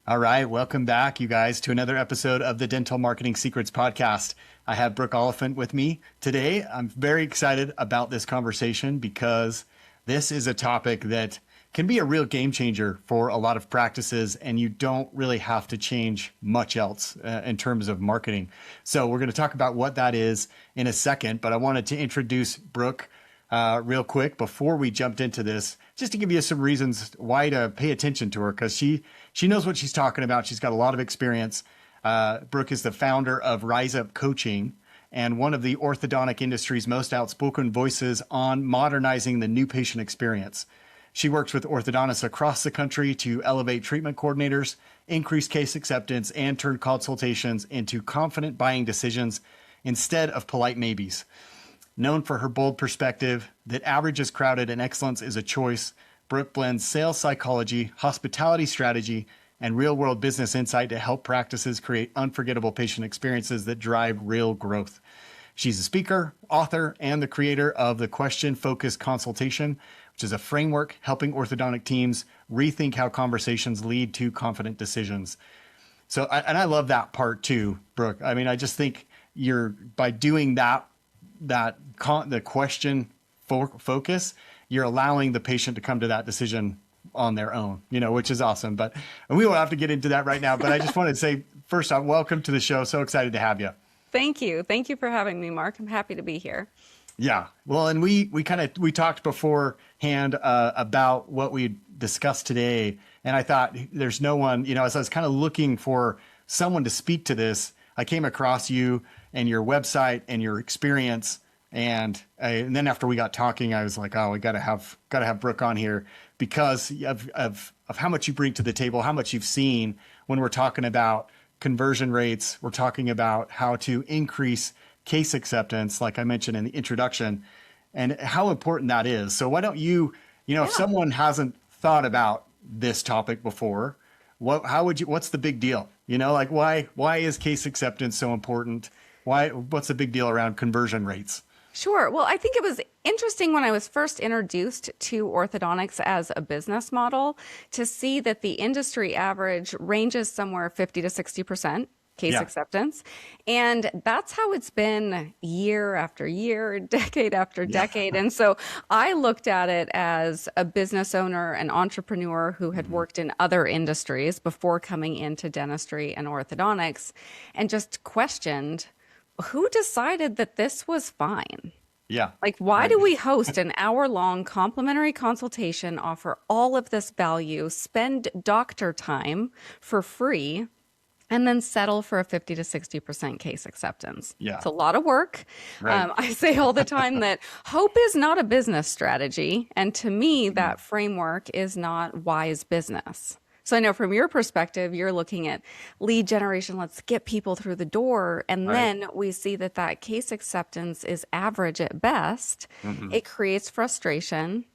All right, welcome back, you guys, to another episode of the Dental Marketing Secrets Podcast. I have Brooke Oliphant with me today. I'm very excited about this conversation because this is a topic that can be a real game changer for a lot of practices, and you don't really have to change much else in terms of marketing. So we're going to talk about what that is in a second, but I wanted to introduce Brooke real quick before we jumped into this, just to give you some reasons why to pay attention to her, because she knows what she's talking about. She's got a lot of experience. Brooke is the founder of Rise Up Coaching and one of the orthodontic industry's most outspoken voices on modernizing the new patient experience. She works with orthodontists across the country to elevate treatment coordinators, increase case acceptance, and turn consultations into confident buying decisions instead of polite maybes. Known for her bold perspective that average is crowded and excellence is a choice, Brooke blends sales psychology, hospitality strategy, and real-world business insight to help practices create unforgettable patient experiences that drive real growth. She's a speaker, author, and the creator of the Question-Focused Consultation, which is a framework helping orthodontic teams rethink how conversations lead to confident decisions. So, I love that part too, Brooke. I mean, I just think by doing the question focus, you're allowing the patient to come to that decision on their own, which is awesome. But we won't have to get into that right now. But I just wanted to say, first off, welcome to the show. So excited to have you. Thank you. Thank you for having me, Mark. I'm happy to be here. Yeah. Well, and we talked beforehand about what we discussed today. And I thought there's no one, as I was kind of looking for someone to speak to this, I came across you and your website and your experience. And then after we got talking, I was like, oh, we gotta have Brooke on here because of how much you bring to the table, how much you've seen when we're talking about conversion rates. We're talking about how to increase case acceptance, like I mentioned in the introduction, and how important that is. So why don't you, if someone hasn't thought about this topic before, what's the big deal? Why is case acceptance so important? What's the big deal around conversion rates? Sure. Well, I think it was interesting when I was first introduced to orthodontics as a business model to see that the industry average ranges somewhere 50 to 60% case acceptance. And that's how it's been year after year, decade after decade. And so I looked at it as a business owner, an entrepreneur who had worked in other industries before coming into dentistry and orthodontics, and just questioned, who decided that this was fine? Yeah. Like, why do we host an hour-long complimentary consultation, offer all of this value, spend doctor time for free, and then settle for a 50 to 60% case acceptance? Yeah. It's a lot of work. Right. I say all the time that hope is not a business strategy. And to me, that framework is not wise business. So I know from your perspective, you're looking at lead generation. Let's get people through the door. And then we see that case acceptance is average at best. It creates frustration.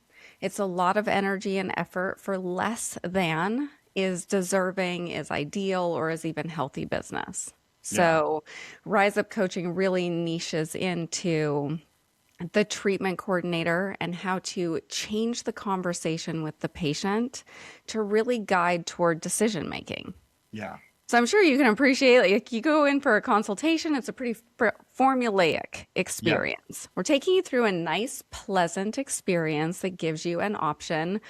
It's a lot of energy and effort for less than is deserving, is ideal, or is even healthy business. So Rise Up Coaching really niches into the treatment coordinator and how to change the conversation with the patient to really guide toward decision making. Yeah. So I'm sure you can appreciate, like, you go in for a consultation, it's a pretty formulaic experience. Yeah. We're taking you through a nice, pleasant experience that gives you an option,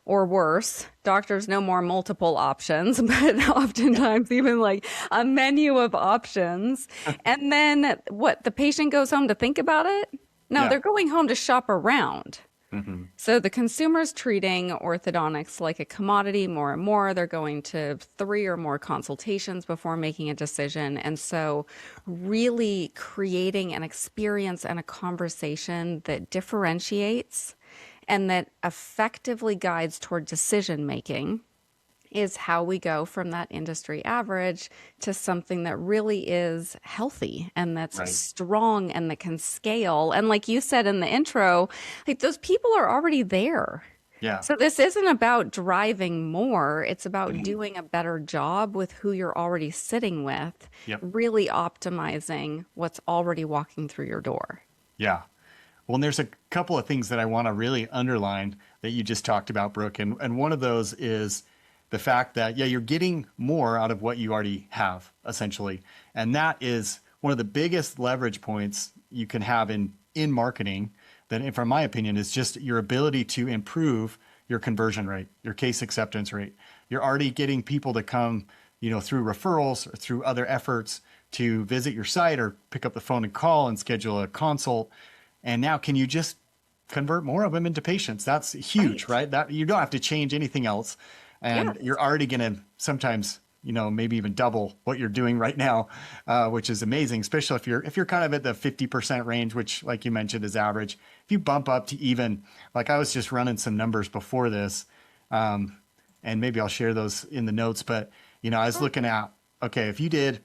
or worse, doctors know more multiple options, but oftentimes even like a menu of options. And then the patient goes home to think about it? No, they're going home to shop around. So the consumer's treating orthodontics like a commodity more and more. They're going to 3 or more consultations before making a decision. And so really creating an experience and a conversation that differentiates and that effectively guides toward decision making is how we go from that industry average to something that really is healthy and that's strong and that can scale. And like you said in the intro, like, those people are already there. Yeah. So this isn't about driving more. It's about doing a better job with who you're already sitting with, really optimizing what's already walking through your door. Yeah. Well, and there's a couple of things that I want to really underline that you just talked about, Brooke. And one of those is the fact that, yeah, you're getting more out of what you already have, essentially. And that is one of the biggest leverage points you can have in marketing, that, from my opinion, is just your ability to improve your conversion rate, your case acceptance rate. You're already getting people to come, through referrals or through other efforts to visit your site or pick up the phone and call and schedule a consult. And now, can you just convert more of them into patients? That's huge, right? That you don't have to change anything else. And you're already going to sometimes, maybe even double what you're doing right now, which is amazing, especially if you're kind of at the 50% range, which, like you mentioned, is average. If you bump up to even, like I was just running some numbers before this, and maybe I'll share those in the notes, but, I was looking at, okay, if you did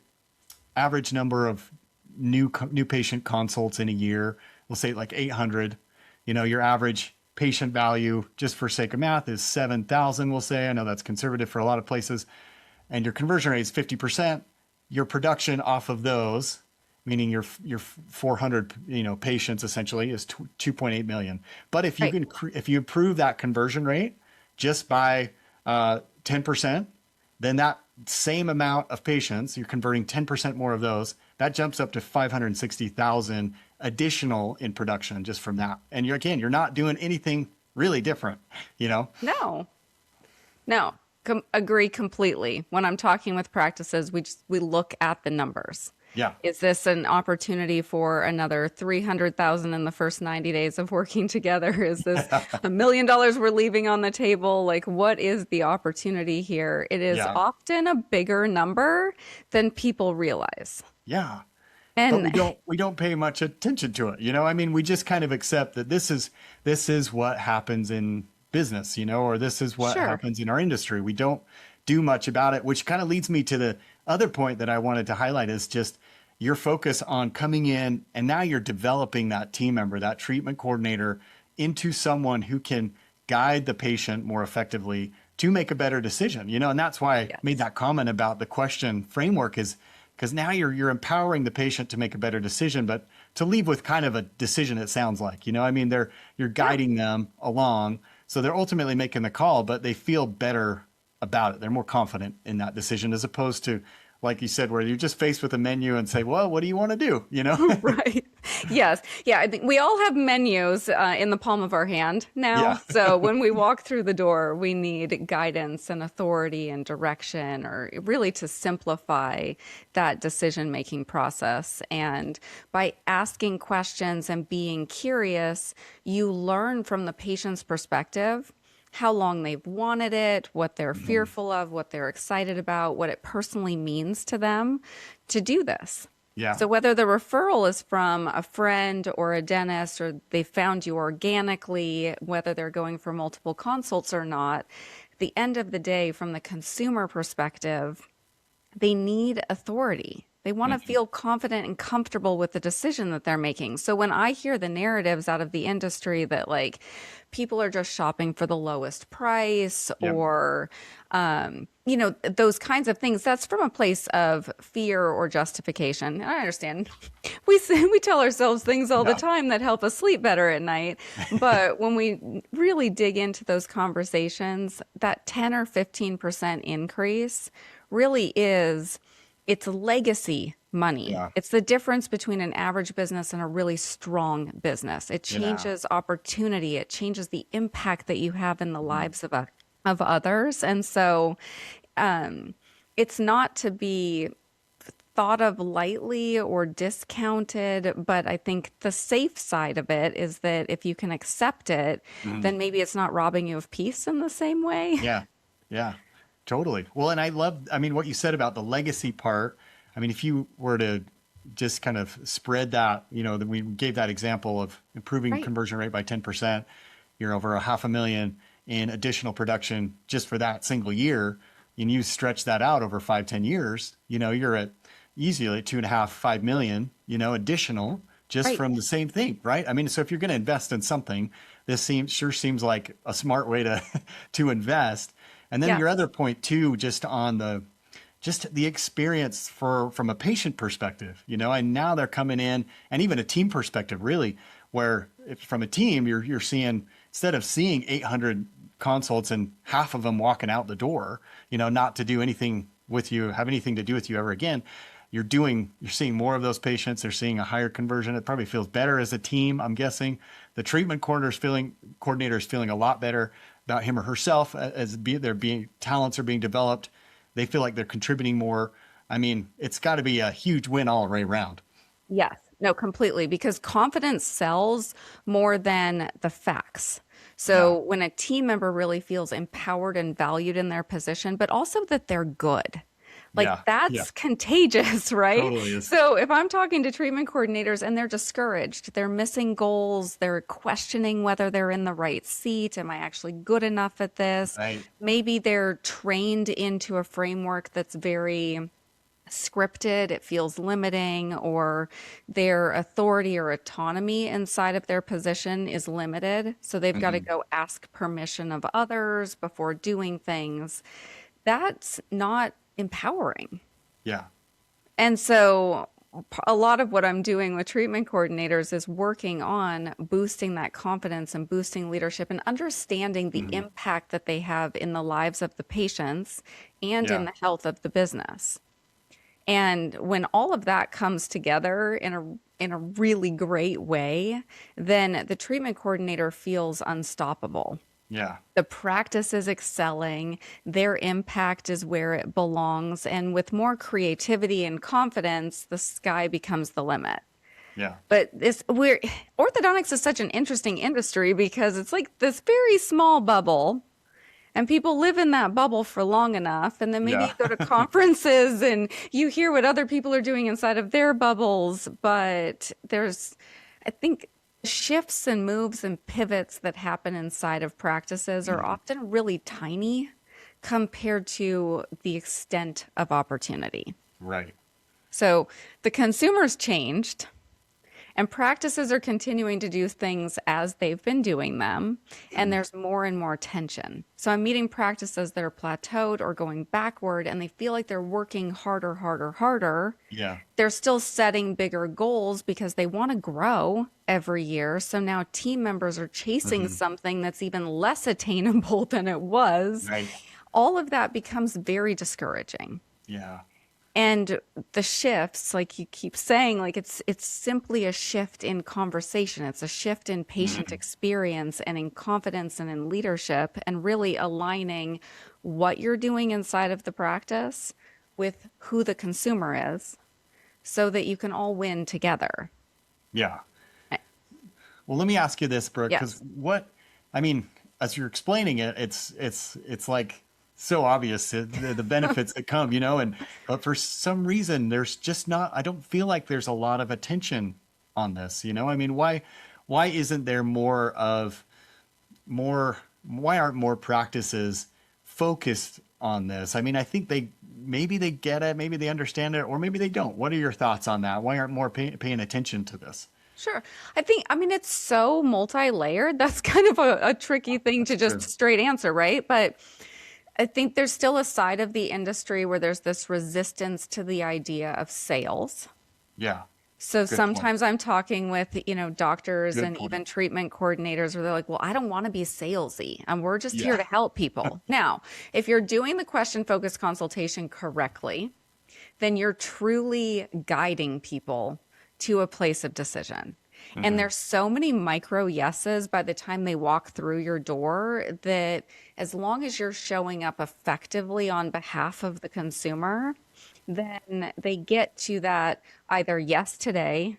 average number of new patient consults in a year, we'll say like 800, your average patient value, just for sake of math, is 7,000, we'll say. I know that's conservative for a lot of places. And your conversion rate is 50%. Your production off of those, meaning your 400, patients essentially, is 2.8 million. But if you if you improve that conversion rate just by 10%, then that same amount of patients, you're converting 10% more of those, that jumps up to 560,000 additional in production just from that. And you're not doing anything really different, No. Agree completely. When I'm talking with practices, we look at the numbers. Yeah. Is this an opportunity for another 300,000 in the first 90 days of working together? Is this $1 million we're leaving on the table? Like, what is the opportunity here? It is often a bigger number than people realize. Yeah. And but we don't pay much attention to it. We just kind of accept that this is what happens in business, or this is what happens in our industry. We don't do much about it, which kind of leads me to the other point that I wanted to highlight, is just your focus on coming in, and now you're developing that team member, that treatment coordinator, into someone who can guide the patient more effectively to make a better decision, and that's why I made that comment about the question framework, is because now you're empowering the patient to make a better decision, but to leave with kind of a decision, it sounds like, you're guiding them along. So they're ultimately making the call, but they feel better about it. They're more confident in that decision, as opposed to, like you said, where you're just faced with a menu and say, well, what do you want to do? Right. Yes. Yeah. I think we all have menus in the palm of our hand now. Yeah. So when we walk through the door, we need guidance and authority and direction, or really to simplify that decision-making process. And by asking questions and being curious, you learn from the patient's perspective how long they've wanted it, what they're fearful of, what they're excited about, what it personally means to them to do this. Yeah. So whether the referral is from a friend or a dentist, or they found you organically, whether they're going for multiple consults or not, at the end of the day, from the consumer perspective, they need authority. They want to feel confident and comfortable with the decision that they're making. So when I hear the narratives out of the industry that, like, people are just shopping for the lowest price, or, those kinds of things, that's from a place of fear or justification. And I understand. We tell ourselves things all the time that help us sleep better at night. But when we really dig into those conversations, that 10 or 15% increase really is, it's legacy money. Yeah. It's the difference between an average business and a really strong business. It changes opportunity. It changes the impact that you have in the lives of others. And so it's not to be thought of lightly or discounted, but I think the safe side of it is that if you can accept it, then maybe it's not robbing you of peace in the same way. Yeah. Yeah. Totally. Well, and I love, what you said about the legacy part. If you were to just kind of spread that, that we gave that example of improving conversion rate by 10%, you're over $500,000 in additional production just for that single year. And you stretch that out over 5-10 years, you're at easily $2.5-5 million, additional just from the same thing. Right. So if you're going to invest in something, this seems like a smart way to invest. And then your other point too, just on the experience from a patient perspective, and now they're coming in, and even a team perspective, really, where from a team, you're seeing, instead of seeing 800 consults and half of them walking out the door, not to do anything with you, have anything to do with you ever again. You're seeing more of those patients. They're seeing a higher conversion. It probably feels better as a team. I'm guessing the treatment coordinator is feeling a lot better about him or herself talents are being developed. They feel like they're contributing more. I mean, it's got to be a huge win all the way around. Yes, no, completely, because confidence sells more than the facts. So when a team member really feels empowered and valued in their position, but also that they're good, that's contagious, right? Totally is. So if I'm talking to treatment coordinators and they're discouraged, they're missing goals, they're questioning whether they're in the right seat. Am I actually good enough at this? Right. Maybe they're trained into a framework that's very scripted, it feels limiting, or their authority or autonomy inside of their position is limited. So they've got to go ask permission of others before doing things. That's not empowering. Yeah. And so a lot of what I'm doing with treatment coordinators is working on boosting that confidence and boosting leadership and understanding the impact that they have in the lives of the patients and in the health of the business. And when all of that comes together in a really great way, then the treatment coordinator feels unstoppable. Yeah. The practice is excelling, their impact is where it belongs, and with more creativity and confidence, the sky becomes the limit. Yeah. But orthodontics is such an interesting industry because it's like this very small bubble. And people live in that bubble for long enough. And then maybe you go to conferences and you hear what other people are doing inside of their bubbles. But I think, shifts and moves and pivots that happen inside of practices are often really tiny compared to the extent of opportunity. Right. So the consumer's changed. And practices are continuing to do things as they've been doing them, and there's more and more tension. So I'm meeting practices that are plateaued or going backward, and they feel like they're working harder. Yeah. They're still setting bigger goals because they want to grow every year. So now team members are chasing something that's even less attainable than it was. Right. All of that becomes very discouraging. Yeah. And the shifts, like you keep saying, like it's simply a shift in conversation. It's a shift in patient experience and in confidence and in leadership, and really aligning what you're doing inside of the practice with who the consumer is so that you can all win together. Yeah. Well, let me ask you this, Brooke, because as you're explaining it, it's like so obvious the benefits that come, but for some reason there's just not, I don't feel like there's a lot of attention on this, I mean, why isn't there why aren't more practices focused on this? I mean, I think maybe they get it, maybe they understand it, or maybe they don't. What are your thoughts on that? Why aren't more paying attention to this? Sure. I mean, it's so multi-layered. That's kind of a tricky thing to just straight answer, right? But I think there's still a side of the industry where there's this resistance to the idea of sales. Yeah. So sometimes I'm talking with, doctors and point. even treatment coordinators where they're like, well, I don't want to be salesy and we're just here to help people. Now, if you're doing the question-focused consultation correctly, then you're truly guiding people to a place of decision. And there's so many micro yeses by the time they walk through your door that as long as you're showing up effectively on behalf of the consumer, then they get to that either yes today,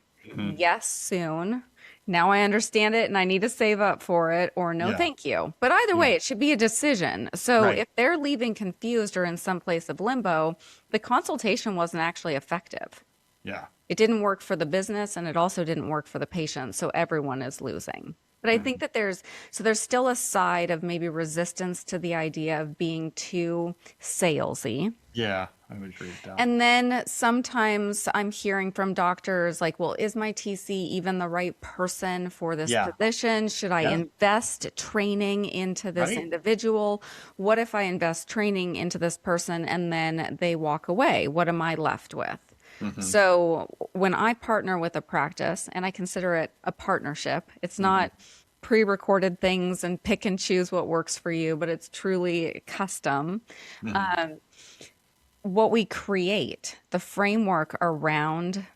yes soon, now I understand it and I need to save up for it, or no thank you. But either way, it should be a decision. So if they're leaving confused or in some place of limbo, the consultation wasn't actually effective. Yeah. It didn't work for the business and it also didn't work for the patient. So everyone is losing. But I think that there's still a side of maybe resistance to the idea of being too salesy. Yeah, I would agree with that. And then sometimes I'm hearing from doctors like, well, is my TC even the right person for this position? Should I invest training into this individual? What if I invest training into this person and then they walk away? What am I left with? So when I partner with a practice, and I consider it a partnership, it's not pre-recorded things and pick and choose what works for you, but it's truly custom. Um, what we create, the framework around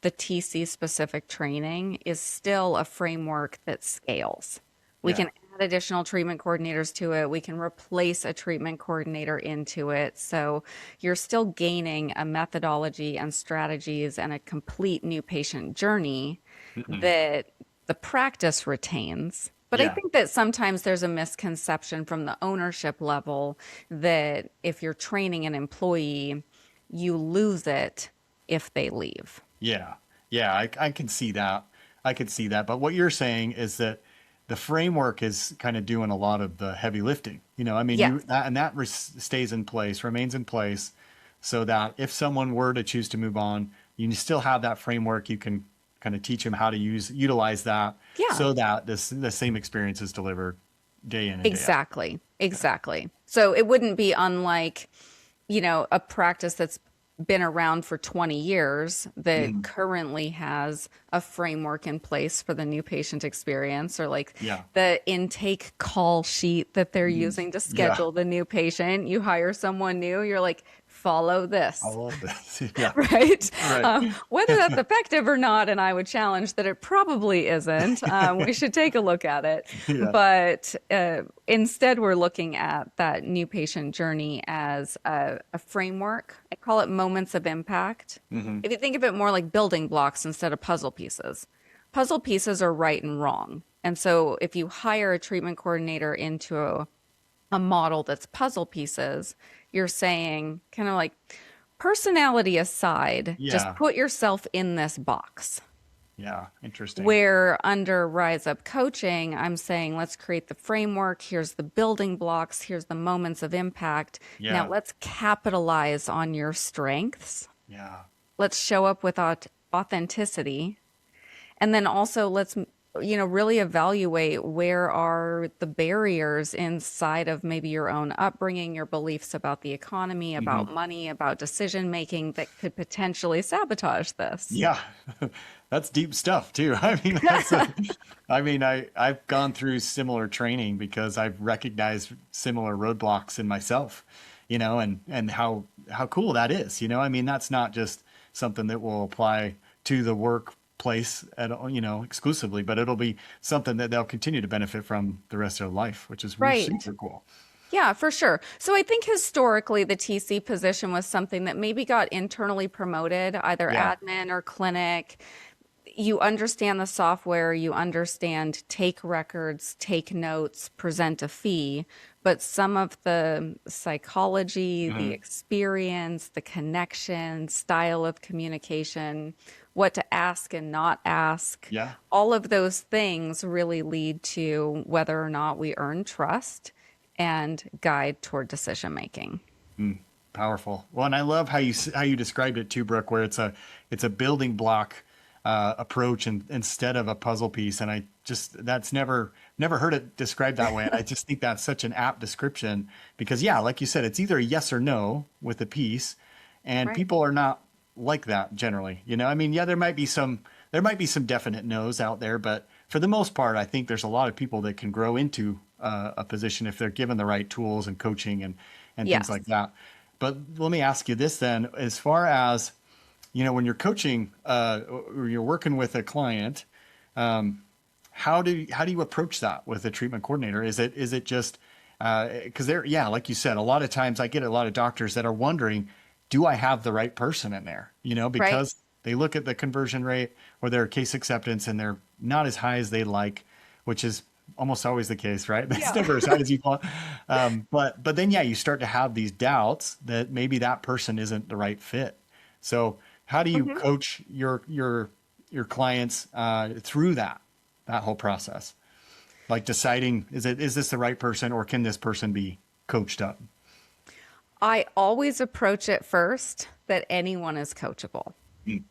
the TC specific training is still a framework that scales. We Yeah. can add additional treatment coordinators to it. We can replace a treatment coordinator into it. So you're still gaining a methodology and strategies and a complete new patient journey that the practice retains. But I Yeah. think that sometimes there's a misconception from the ownership level that if you're training an employee, you lose it if they leave. Yeah. Yeah. I can see that. I could see that. But what you're saying is that the framework is kind of doing a lot of the heavy lifting. I mean, Yes. that stays in place, remains in place, so that if someone were to choose to move on, you still have that framework. You can kind of teach them how to utilize that, Yeah. so that the same experience is delivered day in and day out. Exactly. Exactly. So it wouldn't be unlike, a practice that's been around for 20 years that currently has a framework in place for the new patient experience, or like Yeah. the intake call sheet that they're using to Yeah. schedule the new patient. You hire someone new, you're like, follow I this. love this. Yeah. Right. Right. Whether that's effective or not, and I would challenge that it probably isn't. We should take a look at it. Yeah. But instead, we're looking at that new patient journey as a framework. I call it moments of impact. If you think of it more like building blocks instead of puzzle pieces, puzzle pieces are right and wrong. And so if you hire a treatment coordinator into a model that's puzzle pieces, you're saying kind of like, personality aside, just Yeah. put yourself in this box. Yeah. Interesting. Where under Rise Up Coaching, I'm saying, let's create the framework. Here's the building blocks. Here's the moments of impact. Yeah. Now let's capitalize on your strengths. Yeah. Let's show up with authenticity. And then also let's really evaluate where are the barriers inside of maybe your own upbringing, your beliefs about the economy, about money, about decision making that could potentially sabotage this. Yeah, that's deep stuff too. I've gone through similar training because I've recognized similar roadblocks in myself, and how cool that is. That's not just something that will apply to the workplace exclusively, but it'll be something that they'll continue to benefit from the rest of their life, which is really Right. super cool. Yeah, for sure. So I think historically the TC position was something that maybe got internally promoted, either Yeah. admin or clinic. You understand the software, you understand take records, take notes, present a fee, but some of the psychology, the experience, the connection, style of communication, what to ask and not ask, Yeah. all of those things really lead to whether or not we earn trust and guide toward decision making. Powerful. Well, and I love how you described it too, Brooke, where it's a building block approach instead of a puzzle piece. And that's never heard it described that way. And I just think that's such an apt description because, yeah, like you said, it's either a yes or no with a piece, and Right. people are not like that generally. Yeah, there might be some definite no's out there, but for the most part, I think there's a lot of people that can grow into a position if they're given the right tools and coaching and Yes. things like that. But let me ask you this then, as far as, when you're coaching or you're working with a client, how do you approach that with a treatment coordinator? Is it just because like you said, a lot of times I get a lot of doctors that are wondering, do I have the right person in there? Because they look at the conversion rate or their case acceptance and they're not as high as they like, which is almost always the case, right? It's Yeah. never as high as you want. But then, you start to have these doubts that maybe that person isn't the right fit. So how do you coach your clients through that whole process? Like deciding, is this the right person or can this person be coached up? I always approach it first that anyone is coachable. Mm.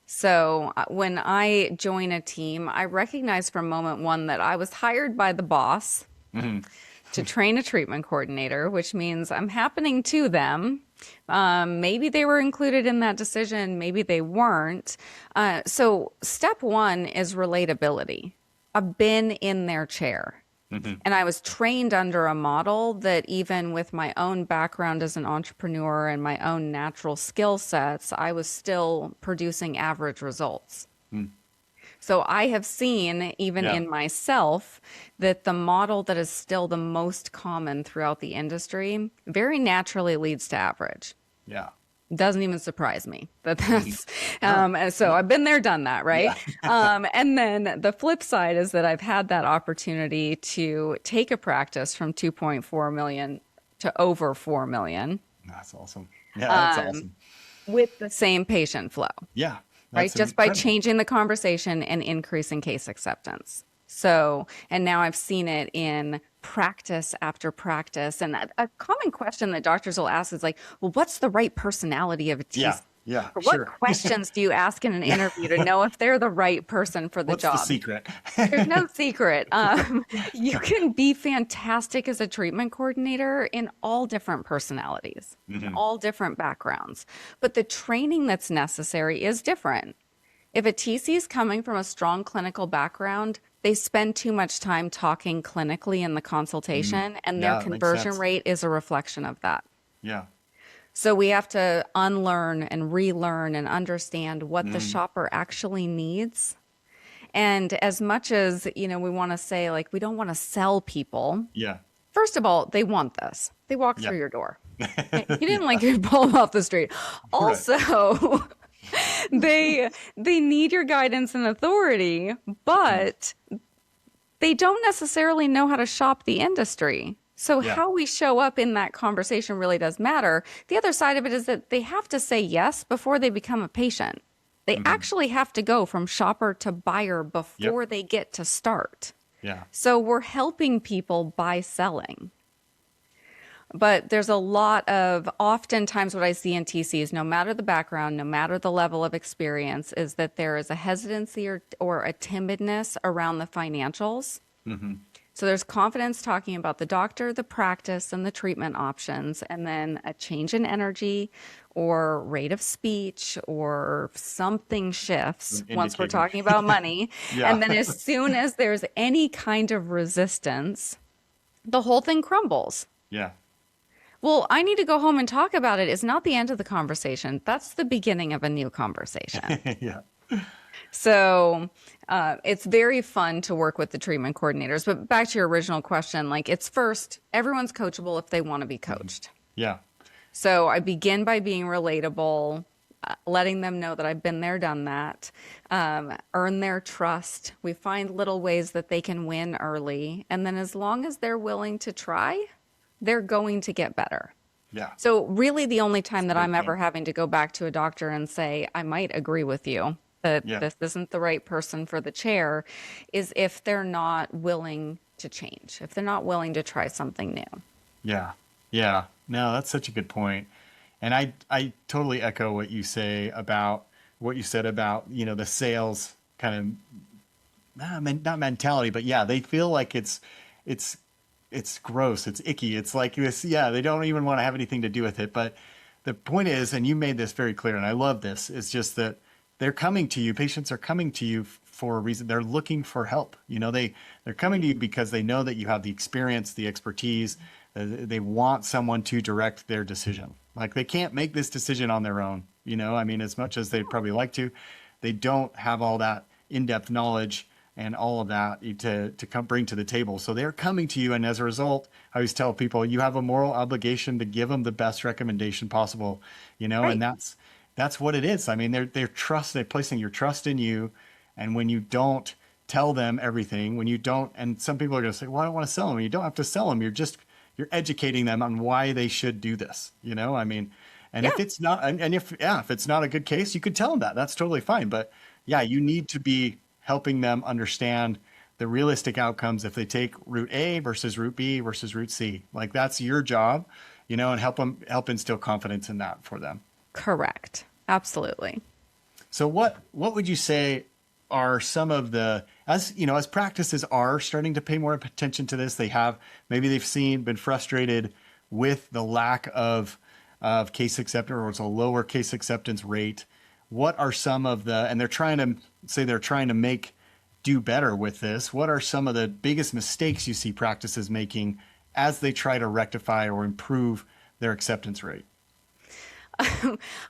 So when I join a team, I recognize from moment one that I was hired by the boss to train a treatment coordinator, which means I'm happening to them. Maybe they were included in that decision, maybe they weren't. So step one is relatability. I've been in their chair. And I was trained under a model that even with my own background as an entrepreneur and my own natural skill sets, I was still producing average results. So I have seen, even Yeah. in myself, that the model that is still the most common throughout the industry very naturally leads to average. Yeah. Doesn't even surprise me that that's and so I've been there, done that, right? And then the flip side is that I've had that opportunity to take a practice from 2.4 million to over 4 million That's awesome. Yeah, that's um, awesome. with the same patient flow, Yeah, right? that's Just by incredible. changing the conversation and increasing case acceptance. So, and now I've seen it in practice after practice. And a common question that doctors will ask is like, well, what's the right personality of a Yeah, TC? yeah, Or what sure. questions do you ask in an interview to know if they're the right person for the What's the job? secret? There's no secret. You can be fantastic as a treatment coordinator in all different personalities, in all different backgrounds, but the training that's necessary is different. If a TC is coming from a strong clinical background, they spend too much time talking clinically in the consultation, and their Yeah, that makes conversion sense. rate is a reflection of that. Yeah. So we have to unlearn and relearn and understand what the shopper actually needs. And as much as, we want to say, like, we don't want to sell people, Yeah. first of all, they want this. They walk Yeah. through your door. Okay? You didn't like you pull them off the street. Right. Also, they need your guidance and authority, but they don't necessarily know how to shop the industry. So Yeah. how we show up in that conversation really does matter. The other side of it is that they have to say yes before they become a patient. They actually have to go from shopper to buyer Yep. before they get to start. Yeah. So we're helping people by selling. But there's a lot of, oftentimes what I see in TCs, no matter the background, no matter the level of experience, is that there is a hesitancy or a timidness around the financials. So there's confidence talking about the doctor, the practice, and the treatment options, and then a change in energy or rate of speech or something shifts once we're Indicator. talking about money. Yeah. And then as soon as there's any kind of resistance, the whole thing crumbles. Yeah. Well, I need to go home and talk about it is not the end of the conversation. That's the beginning of a new conversation. Yeah. So it's very fun to work with the treatment coordinators. But back to your original question, like it's first, everyone's coachable if they want to be coached. Yeah. So I begin by being relatable, letting them know that I've been there, done that, earn their trust. We find little ways that they can win early. And then as long as they're willing to try, they're going to get better. Yeah. So really the only time that Great I'm ever point. having to go back to a doctor and say, I might agree with you that Yeah. this isn't the right person for the chair is if they're not willing to change, if they're not willing to try something new. Yeah. Yeah. No, that's such a good point. And I totally echo what you say about what you said about, the sales kind of not mentality, but yeah, they feel like it's gross. It's icky. It's like this. Yeah. They don't even want to have anything to do with it. But the point is, and you made this very clear, and I love this, is just that they're coming to you. Patients are coming to you for a reason. They're looking for help. They're coming to you because they know that you have the experience, the expertise. They want someone to direct their decision. Like they can't make this decision on their own. As much as they'd probably like to, they don't have all that in-depth knowledge and all of that to come bring to the table. So they're coming to you. And as a result, I always tell people, you have a moral obligation to give them the best recommendation possible, Right. and that's what it is. I mean, they're placing your trust in you. And when you don't tell them everything, when you don't, and some people are going to say, well, I don't want to sell them. You don't have to sell them. You're educating them on why they should do this, and Yeah. if it's not, and if it's not a good case, you could tell them that. That's totally fine. But yeah, you need to be helping them understand the realistic outcomes if they take route A versus route B versus route C. Like that's your job, and help instill confidence in that for them. Correct. Absolutely. So what would you say are some of the, as practices are starting to pay more attention to this, they've been frustrated with the lack of case acceptance, or it's a lower case acceptance rate. What are some of and they're trying to make do better with this? What are some of the biggest mistakes you see practices making as they try to rectify or improve their acceptance rate?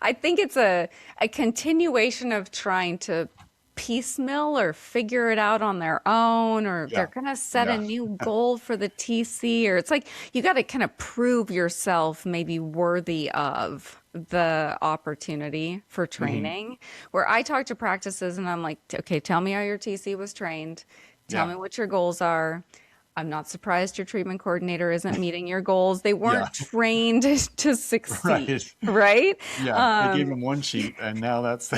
I think it's a continuation of trying to piecemeal or figure it out on their own, or they're Yeah. going to set a Yeah. new goal for the TC, or it's like you got to kind of prove yourself maybe worthy of the opportunity for Hmm. training. Where I talk to practices and I'm like, okay, tell me how your TC was trained. Tell Yeah. me what your goals are. I'm not surprised your treatment coordinator isn't meeting your goals. They Yeah. weren't trained to succeed, Right. right? Yeah. They gave Um, them one sheet and now that's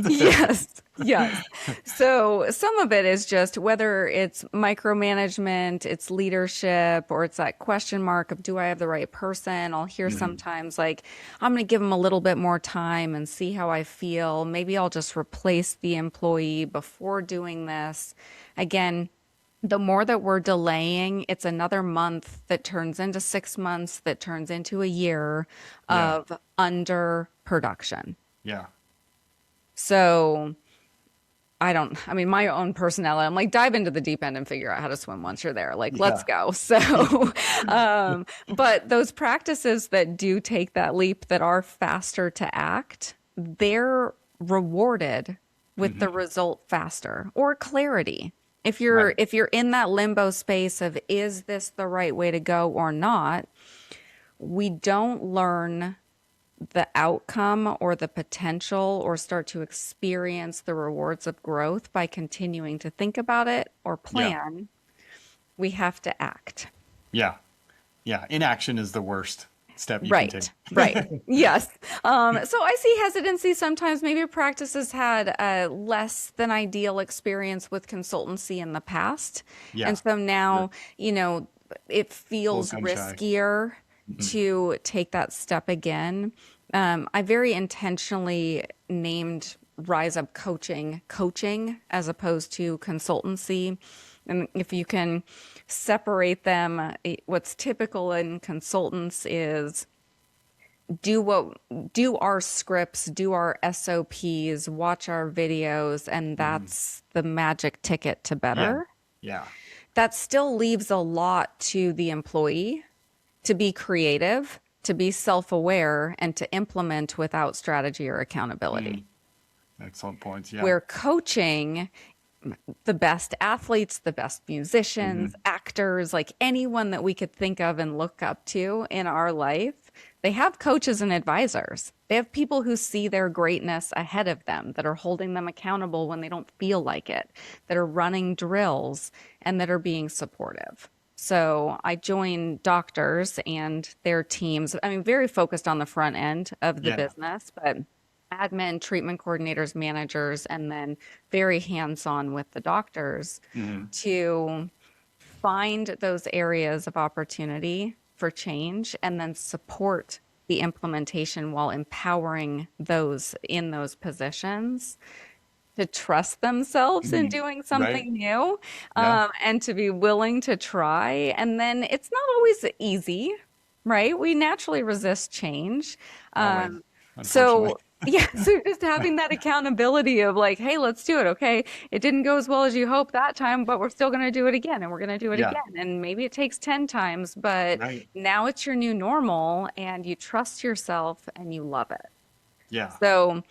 yes, yes. So some of it is just whether it's micromanagement, it's leadership, or it's that question mark of do I have the right person? I'll hear Mhm. sometimes like, I'm going to give them a little bit more time and see how I feel. Maybe I'll just replace the employee before doing this. Again, the more that we're delaying, it's another month that turns into 6 months, that turns into a year Yeah. of under production. Yeah. So I mean, my own personality, I'm like, dive into the deep end and figure out how to swim once you're there. Like, let's Yeah. go. So, but those practices that do take that leap, that are faster to act, they're rewarded with the Hmm. result faster, or clarity. Right. If you're in that limbo space of is this the right way to go or not, we don't learn the outcome or the potential or start to experience the rewards of growth by continuing to think about it or Yeah. plan. We have to act. Yeah. Yeah. Inaction is the worst step you can take. Right, right. Yes. So I see hesitancy sometimes. Maybe a practice has had a less than ideal experience with consultancy in the past. And Yeah. so Sure. now, it A little feels gun shy. riskier Hmm. to take that step again. I very intentionally named Rise Up coaching as opposed to consultancy. And if you can separate them, what's typical in consultants is do our scripts, do our SOPs, watch our videos, and Hmm. that's the magic ticket to Yeah. better. Yeah. That still leaves a lot to the employee to be creative, to be self-aware, and to implement without strategy or Mm. accountability. Excellent points. Yeah. Where coaching, the best athletes, the best musicians, Hmm. actors, like anyone that we could think of and look up to in our life, they have coaches and advisors. They have people who see their greatness ahead of them, that are holding them accountable when they don't feel like it, that are running drills, and that are being supportive. So I join doctors and their teams. I mean, very focused on the front end of the Yeah. business, but admin, treatment coordinators, managers, and then very hands-on with the doctors Hmm. to find those areas of opportunity for change and then support the implementation while empowering those in those positions to trust themselves in Hmm. doing Right. something new, Yeah. and to be willing to try. And then it's not always easy, right? We naturally resist change. Always, unfortunately. So yeah, so just having that accountability of like, hey, let's do it. Okay, it didn't go as well as you hoped that time, but we're still going to do it again, and we're going to do it Yeah. again. And maybe it takes 10 times, but Right. now it's your new normal, and you trust yourself and you love it. Yeah. So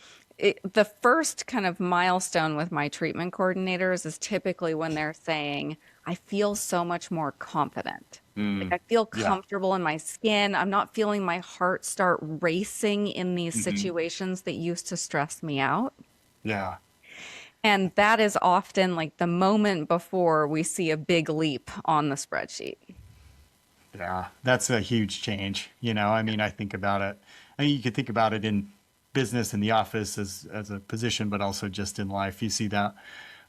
the first kind of milestone with my treatment coordinators is typically when they're saying, I feel so much more confident. Like Mm. I feel Yeah. comfortable in my skin. I'm not feeling my heart start racing in these Hmm. situations that used to stress me out. Yeah. And that is often like the moment before we see a big leap on the spreadsheet. Yeah. That's a huge change. I mean, I think about it. I mean, you could think about it in business in the office as a position, but also just in life. You see that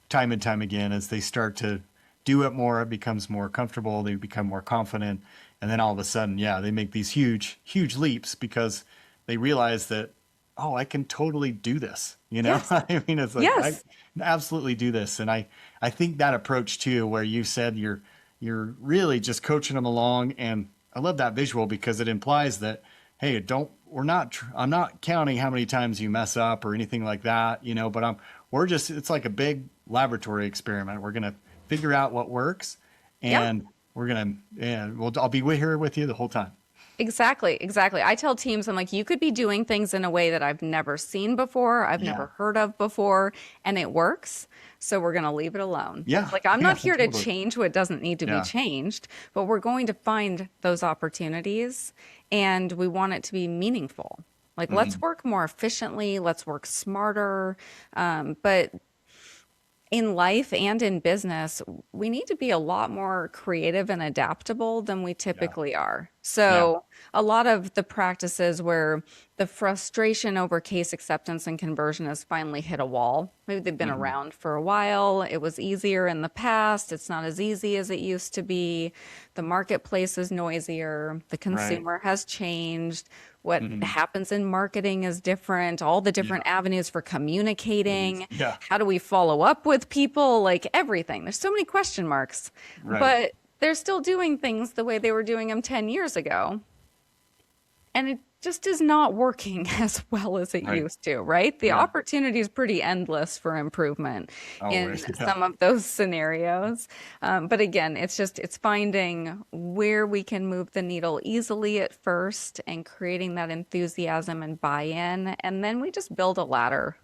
time and time again as they start to do it more, it becomes more comfortable, they become more confident. And then all of a sudden, yeah, they make these huge, huge leaps because they realize that, oh, I can totally do this. Yes. I mean, it's like, I Yes. can absolutely do this. And I think that approach too, where you said you're really just coaching them along. And I love that visual because it implies that, hey, I'm not counting how many times you mess up or anything like that, but it's like a big laboratory experiment. We're going to figure out what works, Yeah. and I'll be here with you the whole time. Exactly, exactly. I tell teams, I'm like, you could be doing things in a way that I've never seen before, I've Yeah. never heard of before, and it works. So we're going to leave it alone. Yeah. Like, I'm Yeah, not here to totally. change what doesn't need to be Yeah. changed, but we're going to find those opportunities and we want it to be meaningful. Like, let's work more efficiently, let's work smarter. But in life and in business, we need to be a lot more creative and adaptable than we typically are. So, a lot of the practices where the frustration over case acceptance and conversion has finally hit a wall. Maybe they've been around for a while. It was easier in the past. It's not as easy as it used to be. The marketplace is noisier. The consumer has changed. What happens in marketing is different. All the different avenues for communicating. Yeah. How do we follow up with people? Like everything. There's so many question marks. Right. But they're still doing things the way they were doing them 10 years ago. And it just is not working as well as it used to, right? The opportunity is pretty endless for improvement in Always, some of those scenarios. But again, it's finding where we can move the needle easily at first and creating that enthusiasm and buy-in. And then we just build a ladder,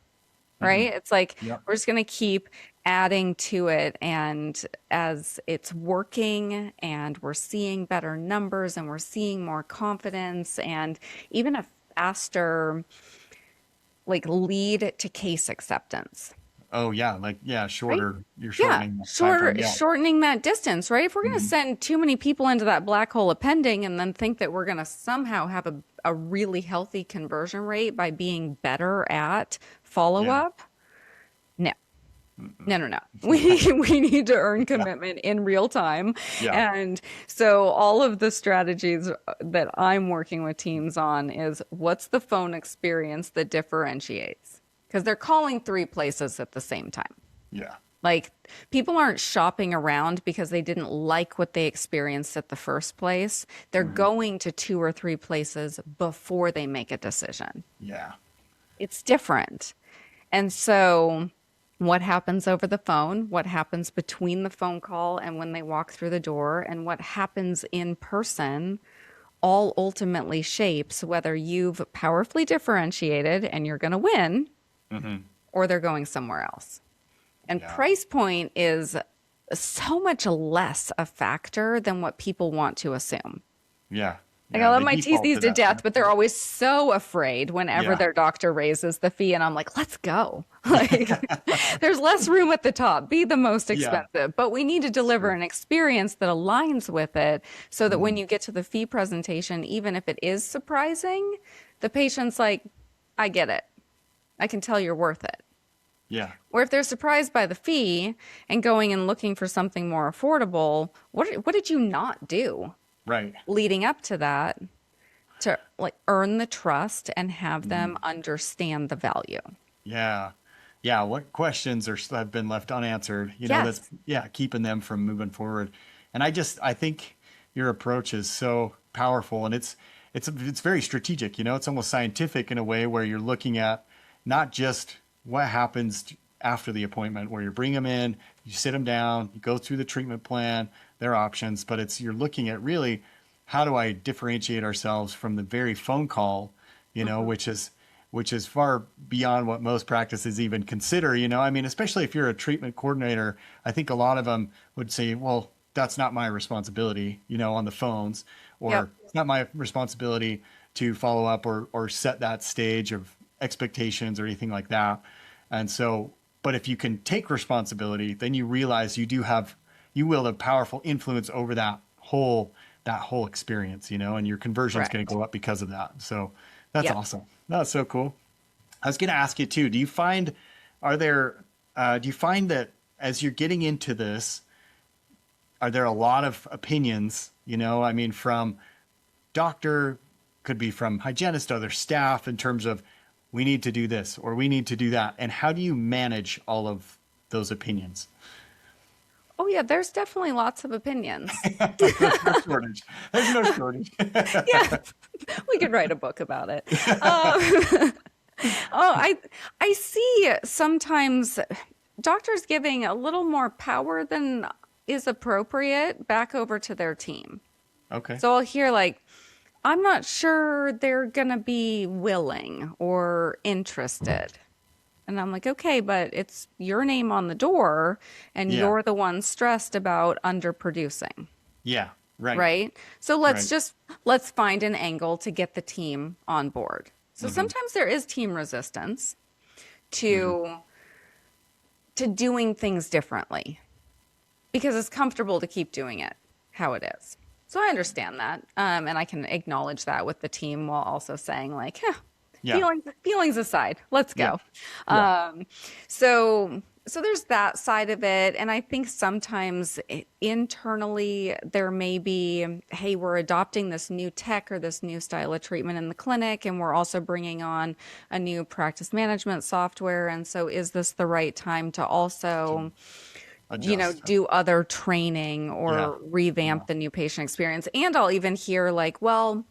right? It's like we're just going to keep adding to it. And as it's working and we're seeing better numbers and we're seeing more confidence and even a faster like lead to case acceptance. Oh yeah, shorter. You're Yeah, shortening that time frame. Yeah. shortening that distance, right? If we're going to send too many people into that black hole of pending and then think that we're going to somehow have a really healthy conversion rate by being better at follow-up, no. We need to earn commitment in real time. Yeah. And so all of the strategies that I'm working with teams on is what's the phone experience that differentiates? Because they're calling 3 places at the same time. Yeah. Like people aren't shopping around because they didn't like what they experienced at the first place. They're going to 2 or 3 places before they make a decision. Yeah. It's different. And so what happens over the phone, what happens between the phone call and when they walk through the door, and what happens in person all ultimately shapes whether you've powerfully differentiated and you're going to win or they're going somewhere else. And price point is so much less a factor than what people want to assume. Yeah. Like I love they my default TCs to that. death, but they're always so afraid whenever their doctor raises the fee. And I'm like, let's go. Like there's less room at the top. Be the most expensive. But we need to deliver an experience that aligns with it so that when you get to the fee presentation, even if it is surprising, the patient's like, I get it. I can tell you're worth it. Yeah. Or if they're surprised by the fee and going and looking for something more affordable, what did you not do? Right. Leading up to that to like earn the trust and have them understand the value. Yeah. Yeah. What questions have been left unanswered? That's keeping them from moving forward. And I think your approach is so powerful, and it's very strategic. It's almost scientific in a way where you're looking at not just what happens after the appointment, where you bring them in, you sit them down, you go through the treatment plan, their options, but you're looking at really how do I differentiate ourselves from the very phone call, which is far beyond what most practices even consider. I mean, especially if you're a treatment coordinator, I think a lot of them would say, well, that's not my responsibility, on the phones, or it's not my responsibility to follow up or set that stage of expectations or anything like that. And so, but if you can take responsibility, then you realize you will have powerful influence over that whole experience, and your conversion is going to go up because of that. So that's awesome. That's so cool. I was going to ask you too, do you find that as you're getting into this, are there a lot of opinions, I mean, from doctor, could be from hygienist, other staff, in terms of we need to do this or we need to do that. And how do you manage all of those opinions? Oh yeah, there's definitely lots of opinions. There's no shortage. There's no shortage. Yeah, we could write a book about it. I see sometimes doctors giving a little more power than is appropriate back over to their team. Okay. So I'll hear like, I'm not sure they're going to be willing or interested. And I'm like, okay, but it's your name on the door and Yeah. you're the one stressed about underproducing, Yeah. Right. right? So Right. let's find an angle to get the team on board. So Mm-hmm. sometimes there is team resistance Mm-hmm. to doing things differently because it's comfortable to keep doing it how it is. So I understand that, and I can acknowledge that with the team while also saying like, Yeah. feelings aside, let's Yeah. go. Yeah. So there's that side of it, and I think sometimes internally there may be, hey, we're adopting this new tech or this new style of treatment in the clinic, and we're also bringing on a new practice management software, and so is this the right time to also Adjust. do other training Yeah. or revamp Yeah. the new patient experience? And I'll even hear like, well,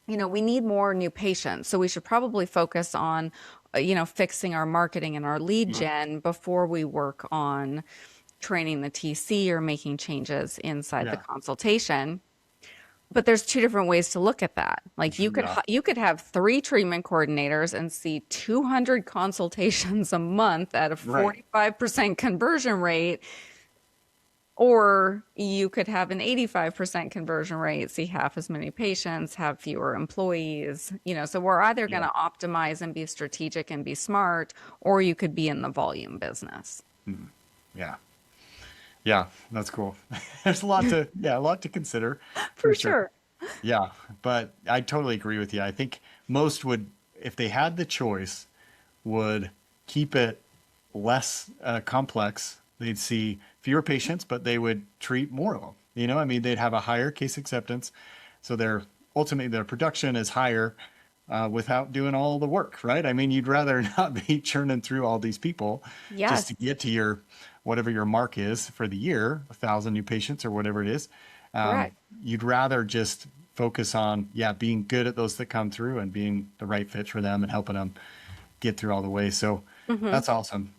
we need more new patients, so we should probably focus on, fixing our marketing and our lead gen before we work on training the TC or making changes inside the Yeah. consultation. But there's two different ways to look at that. Like Yeah. you could have 3 treatment coordinators and see 200 consultations a month at a Right. 45% conversion rate, or you could have an 85% conversion rate, see half as many patients, have fewer employees. So we're either going Yeah. to optimize and be strategic and be smart, or you could be in the volume business. Yeah. Yeah. That's cool. There's a lot to consider For for sure. sure. Yeah. But I totally agree with you. I think most would, if they had the choice, would keep it less complex. They'd see fewer patients, but they would treat more of them. I mean, they'd have a higher case acceptance. So ultimately their production is higher without doing all the work, right? I mean, you'd rather not be churning through all these people just to Yes, get to whatever your mark is for the year, 1,000 new patients or whatever it is. Um, correct. you'd rather just focus on, being good at those that come through and being the right fit for them and helping them get through all the way. So that's awesome.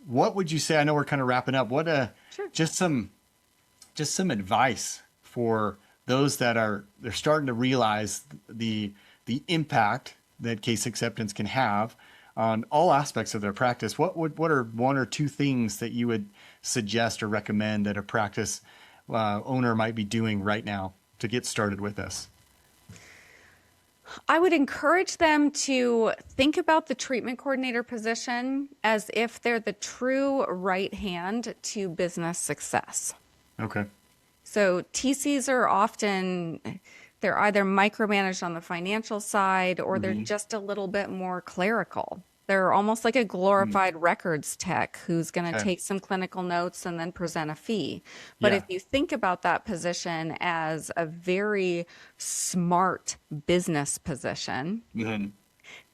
What would you say? I know we're kind of wrapping up. Sure. Just some advice for those they're starting to realize the impact that case acceptance can have on all aspects of their practice. What are one or two things that you would suggest or recommend that a practice owner might be doing right now to get started with this? I would encourage them to think about the treatment coordinator position as if they're the true right hand to business success. Okay. So TCs are often, they're either micromanaged on the financial side or they're just a little bit more clerical. They're almost like a glorified records tech who's going to Okay. take some clinical notes and then present a fee. But Yeah. if you think about that position as a very smart business position, Mhm.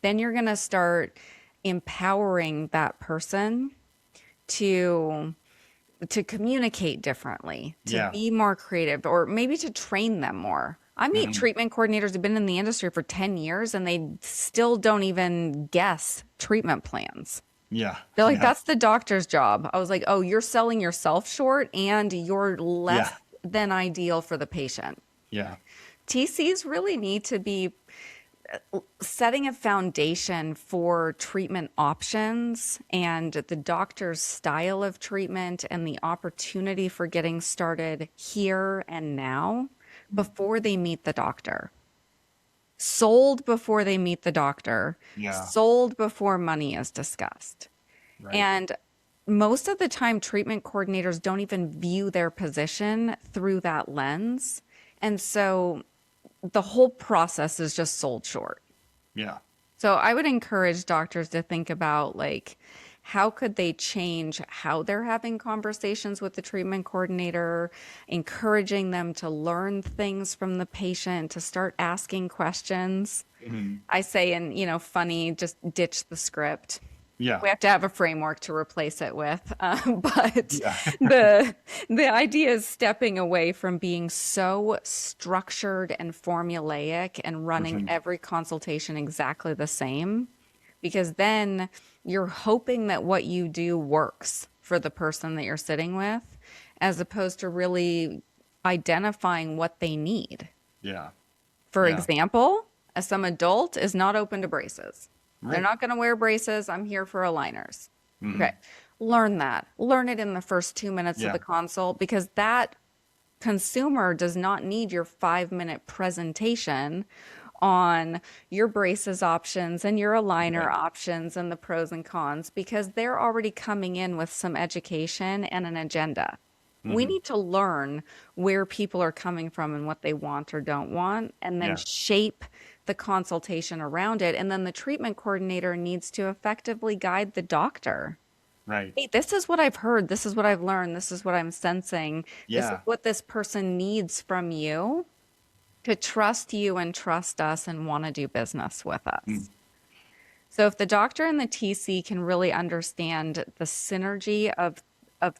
then you're going to start empowering that person to communicate differently, to Yeah. be more creative, or maybe to train them more. I meet treatment coordinators who've been in the industry for 10 years and they still don't even guess treatment plans. Yeah. They're like, Yeah. that's the doctor's job. I was like, oh, you're selling yourself short and you're less Yeah. than ideal for the patient. Yeah. TCs really need to be setting a foundation for treatment options and the doctor's style of treatment and the opportunity for getting started here and now before they meet the doctor. Sold before they meet the doctor, Yeah. sold before money is discussed. Right. And most of the time, treatment coordinators don't even view their position through that lens. And so the whole process is just sold short. Yeah. So I would encourage doctors to think about like, how could they change how they're having conversations with the treatment coordinator, encouraging them to learn things from the patient, to start asking questions. I say, funny, just ditch the script. Yeah. We have to have a framework to replace it with. But Yeah. the idea is stepping away from being so structured and formulaic and running every consultation exactly the same, because then you're hoping that what you do works for the person that you're sitting with, as opposed to really identifying what they need. Yeah. For Yeah. example, some adult is not open to braces. They're Right. not going to wear braces. I'm here for aligners. Hmm. Okay. Learn that. Learn it in the first 2 minutes of Yeah. the consult, because that consumer does not need your 5-minute presentation on your braces options and your aligner Right. options and the pros and cons, because they're already coming in with some education and an agenda. We Hmm. need to learn where people are coming from and what they want or don't want, and then Yeah. shape the consultation around it. And then the treatment coordinator needs to effectively guide the doctor. Right. Hey, this is what I've heard. This is what I've learned. This is what I'm sensing. This is Yeah. what this person needs from you to trust you and trust us and want to do business with Mm. us. So if the doctor and the TC can really understand the synergy of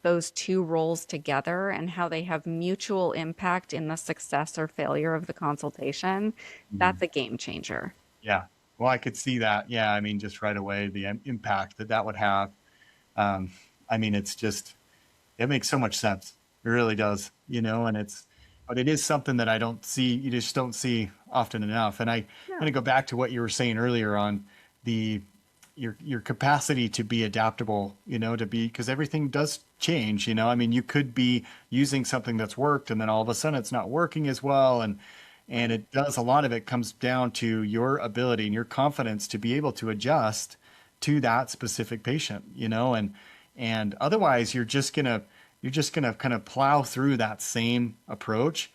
those two roles together and how they have mutual impact in the success or failure of the consultation, Mhm. that's a game changer. Yeah. Well, I could see that. Yeah. I mean, just right away, the impact that that would have. Um, I mean, it's just, it makes so much sense. It really does, and but it is something that I don't see, you just don't see often enough. And I'm Yeah. going to go back to what you were saying earlier on the, your capacity to be adaptable, because everything does change, I mean, you could be using something that's worked and then all of a sudden it's not working as well. And it does, a lot of it comes down to your ability and your confidence to be able to adjust to that specific patient, and otherwise you're just gonna kind of plow through that same approach,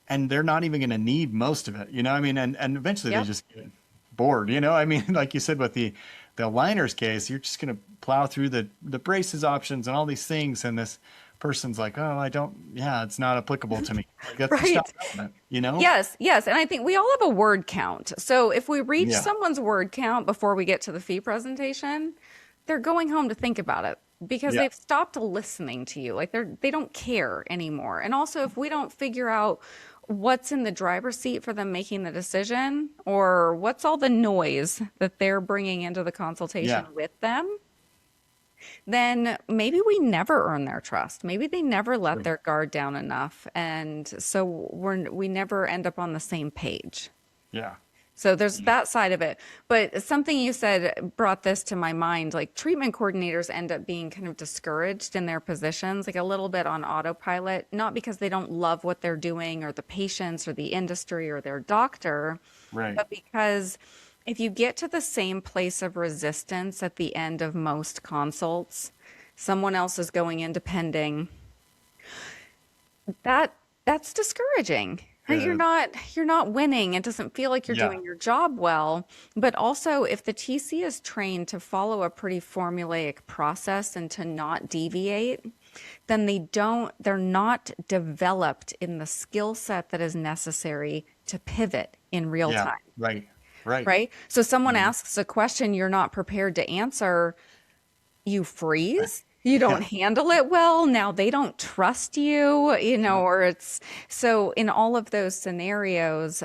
and they're not even gonna need most of it, I mean, and eventually they Yep. just get bored, I mean, like you said with the aligners case, you're just gonna plow through the braces options and all these things, and this person's like, oh, yeah, it's not applicable to me. Like, that's just not Right. relevant. Yes, yes. And I think we all have a word count. So if we reach Yeah, someone's word count before we get to the fee presentation, they're going home to think about it because yeah, they've stopped listening to you. Like they don't care anymore. And also, if we don't figure out what's in the driver's seat for them making the decision, or what's all the noise that they're bringing into the yeah, consultation with them, then maybe we never earn their trust. Maybe they never let true. their guard down enough. And so we never end up on the same page. Yeah, So there's that side of it. But something you said brought this to my mind. Like, treatment coordinators end up being kind of discouraged in their positions, like a little bit on autopilot, not because they don't love what they're doing or the patients or the industry or their doctor, right. but because if you get to the same place of resistance at the end of most consults, someone else is going into pending, that's discouraging. Right? Uh, You're not winning. It doesn't feel like you're yeah, doing your job well. But also, if the TC is trained to follow a pretty formulaic process and to not deviate, then they're not developed in the skill set that is necessary to pivot in real yeah, time. right, right. Right? So someone Mhm. asks a question you're not prepared to answer, you freeze. You don't Yeah, handle it well. Now they don't trust you, yeah, or it's so in all of those scenarios,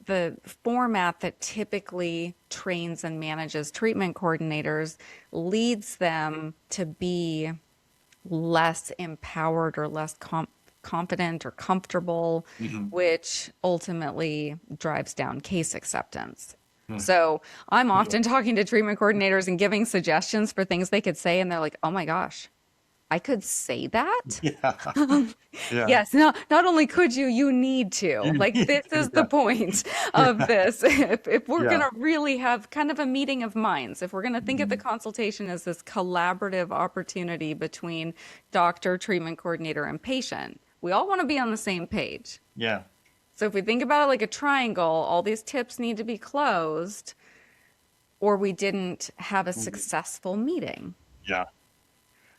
the format that typically trains and manages treatment coordinators leads them to be less empowered or less confident or comfortable, mhm. which ultimately drives down case acceptance. Hmm. So I'm Totally. often talking to treatment coordinators and giving suggestions for things they could say, and they're like, oh my gosh, I could say that? Yeah, yeah. Yes, not only could you, you need to. You Like, need this to, is the yeah, point of yeah, this. If we're going yeah. to really have kind of a meeting of minds, if we're going to think of the Mhm. consultation as this collaborative opportunity between doctor, treatment coordinator, and patient, we all want to be on the same page. Yeah, So if we think about it like a triangle, all these tips need to be closed, or we didn't have a mhm. successful meeting. Yeah,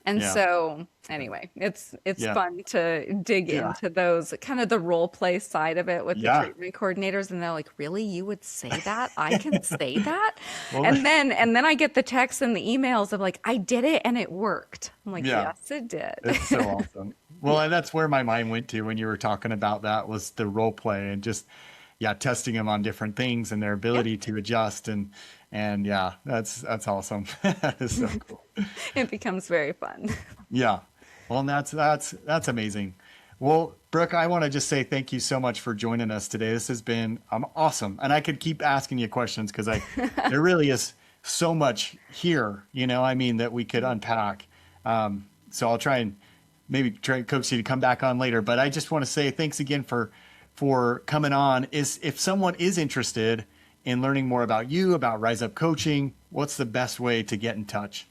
And yeah, so anyway, it's yeah, fun to dig yeah, into those kind of the role play side of it with the yeah. treatment coordinators, and they're like, "Really? You would say that? I can say that?" Well, And then I get the texts and the emails of like, "I did it and it worked." I'm like, yeah, "Yes, it did." it's so awesome. Well, Yeah. and that's where my mind went to when you were talking about that was the role play and just, yeah, testing them on different things and their Yep. ability to adjust. And yeah, that's awesome. That is so cool. It becomes very fun. Yeah. Well, and that's amazing. Well, Brooke, I want to just say thank you so much for joining us today. This has been awesome, and I could keep asking you questions because there really is so much here, I mean, that we could unpack. So I'll try and maybe try and coax you to come back on later. But I just want to say thanks again for coming on. If someone is interested in learning more about you, about Rise Up Coaching, what's the best way to get in touch?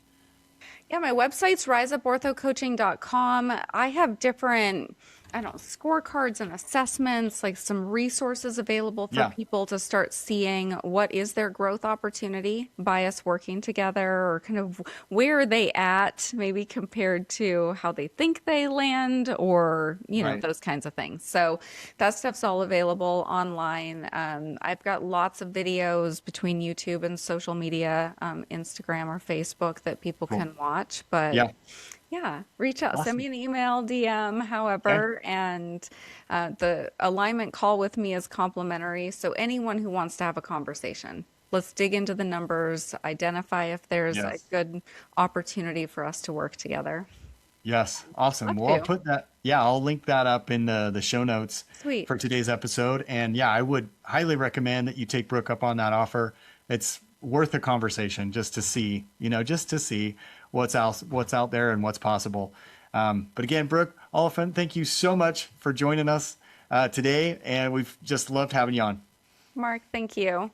Yeah, my website's riseuporthocoaching.com. I have different, I don't know, scorecards and assessments, like some resources available for Yeah. people to start seeing what is their growth opportunity by us working together, or kind of where are they at, maybe compared to how they think they land, or, Right. those kinds of things. So that stuff's all available online. I've got lots of videos between YouTube and social media, Instagram or Facebook, that people Cool. can watch. But Yeah. yeah, reach out, send me Awesome. an email, DM, Okay. however, and the alignment call with me is complimentary. So anyone who wants to have a conversation, let's dig into the numbers, identify if there's a Yes. good opportunity for us to work together. Yes. Awesome. Love Well, I'll to. put that, yeah, I'll link that up in the show notes Sweet. for today's episode. And yeah, I would highly recommend that you take Brooke up on that offer. It's worth a conversation just to see, just to see what's out there and what's possible. But again, Brooke Oliphant, thank you so much for joining us today. And we've just loved having you on. Mark, thank you.